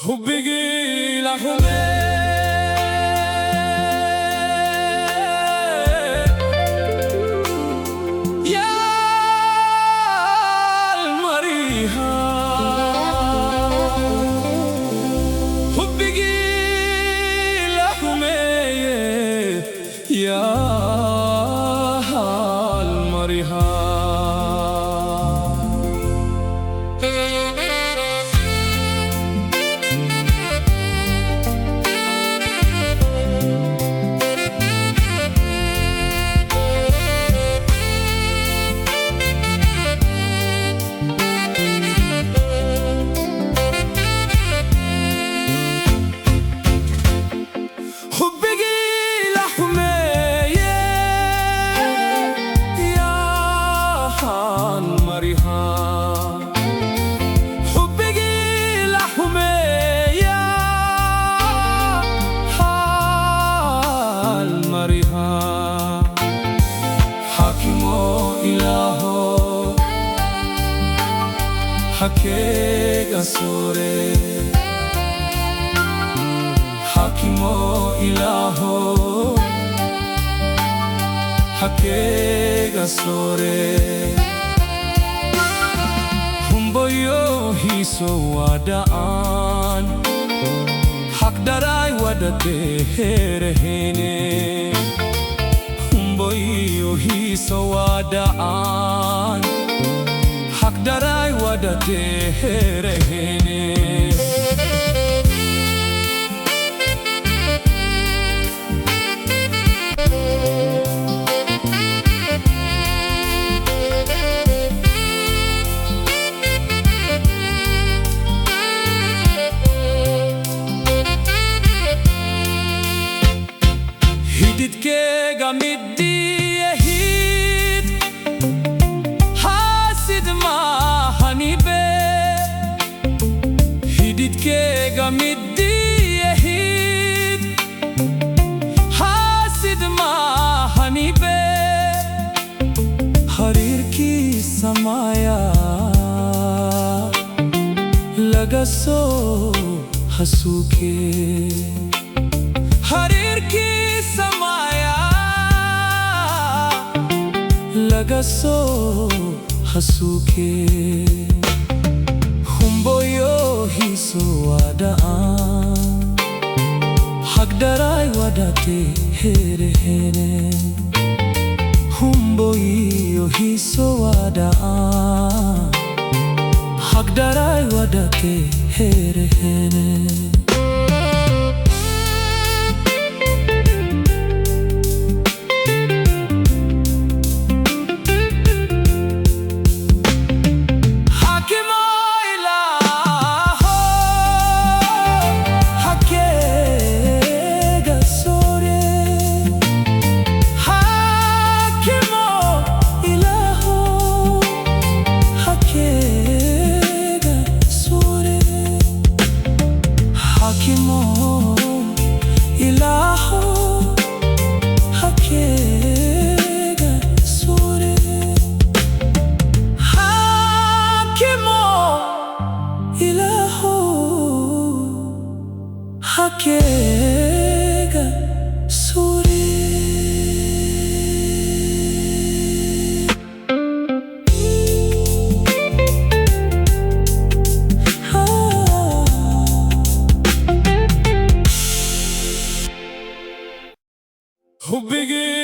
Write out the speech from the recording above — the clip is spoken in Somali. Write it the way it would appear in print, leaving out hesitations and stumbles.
Xubigii La Xumeeye Yaa Xaal Marihaa Xubigii La Xumeeye Yaa Xaal Marihaa Xubigii La Xumeeye Yaa Xaal Marihaa Xubigii La Xumeeye Yaa Xaal Marihaa Xaakimo Ilaaho xakeega soore Xaakimo Ilaaho xakeega soore Humboyo hiiso wadaan xaqdaray wadate herehene Humboyo hiiso wadaan xaqdaray wadate herehene Hididkeega midiyahid Hasid mahanibe Hididkeega midiyahid Hasid mahanibe Harirki samaya Lagaso hasuke Harirki samaya lagaso hasuke Humboyo hiso wadaan haqdaray wadate herehene Humboyo hiso wadaan haqdaray wadate herehene Xaakimo Ilaaho xakeega soore Xaakimo Ilaaho xakeega soore Xubigii